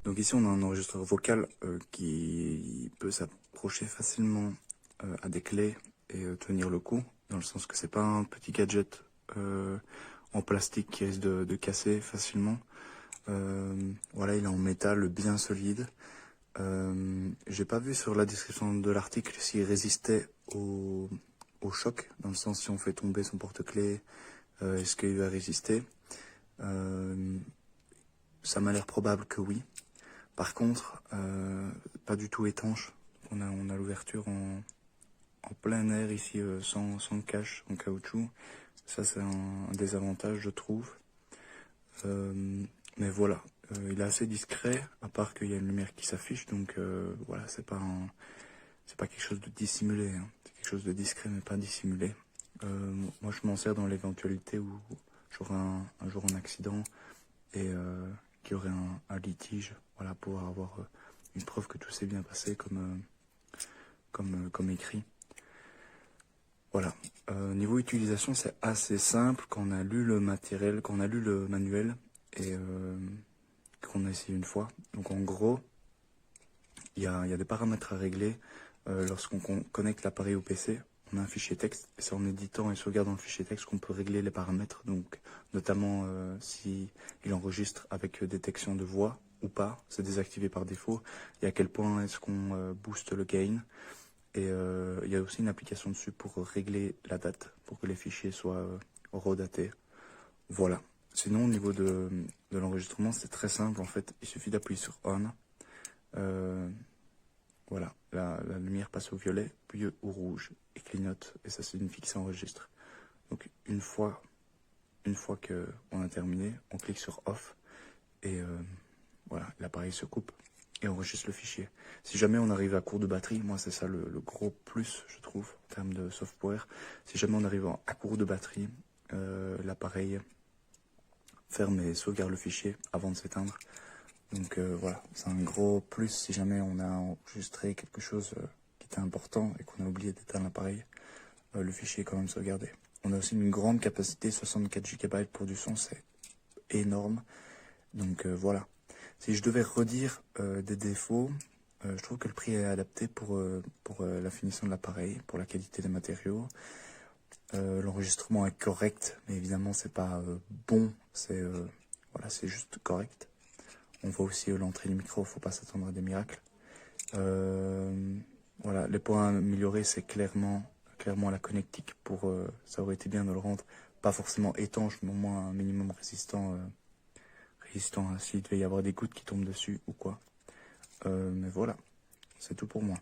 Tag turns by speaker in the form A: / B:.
A: Donc ici on a un enregistreur vocal qui peut s'approcher facilement à des clés et tenir le coup, dans le sens que c'est pas un petit gadget en plastique qui risque de casser facilement. Voilà, il est en métal bien solide. J'ai pas vu sur la description de l'article s'il résistait au choc, dans le sens si on fait tomber son porte-clés, est-ce qu'il va résister. Ça m'a l'air probable que oui. Par contre, pas du tout étanche. On a l'ouverture en plein air ici, sans cache, en caoutchouc. Ça, c'est un désavantage, je trouve. Mais voilà, il est assez discret, à part qu'il y a une lumière qui s'affiche, donc voilà, c'est pas quelque chose de dissimulé, hein. C'est quelque chose de discret, mais pas dissimulé. Moi, je m'en sers dans l'éventualité où j'aurai un jour un accident et qu'il y aurait un litige, voilà, pour avoir une preuve que tout s'est bien passé comme écrit. Voilà. Niveau utilisation, c'est assez simple quand on a lu le matériel, quand on a lu le manuel et qu'on a essayé une fois. Donc en gros, il y a des paramètres à régler lorsqu'on connecte l'appareil au PC. On a un fichier texte et c'est en éditant et sauvegardant le fichier texte qu'on peut régler les paramètres. Donc notamment si il enregistre avec détection de voix ou pas, c'est désactivé par défaut. Et à quel point est-ce qu'on booste le gain. Et il y a aussi une application dessus pour régler la date, pour que les fichiers soient redatés. Voilà. Sinon, au niveau de l'enregistrement, c'est très simple. En fait, il suffit d'appuyer sur On. Voilà, la lumière passe au violet, puis au rouge, et clignote. Et ça signifie que ça enregistre. Donc, une fois qu'on a terminé, on clique sur Off. Et voilà, l'appareil se coupe et enregistre le fichier. Si jamais on arrive à court de batterie, moi c'est ça le gros plus, je trouve, en termes de software. Si jamais on arrive à court de batterie, l'appareil ferme et sauvegarde le fichier avant de s'éteindre. Donc voilà, c'est un gros plus si jamais on a enregistré quelque chose qui était important et qu'on a oublié d'éteindre l'appareil. Le fichier est quand même sauvegardé. On a aussi une grande capacité, 64 Go pour du son, c'est énorme. Donc voilà. Si je devais redire des défauts, je trouve que le prix est adapté pour la finition de l'appareil, pour la qualité des matériaux. L'enregistrement est correct, mais évidemment c'est pas bon, voilà, c'est juste correct. On voit aussi l'entrée du micro, faut pas s'attendre à des miracles. Voilà, les points à améliorer, c'est clairement la connectique. Ça aurait été bien de le rendre pas forcément étanche, mais au moins un minimum résistant s'il devait y avoir des gouttes qui tombent dessus ou quoi. Mais voilà, c'est tout pour moi.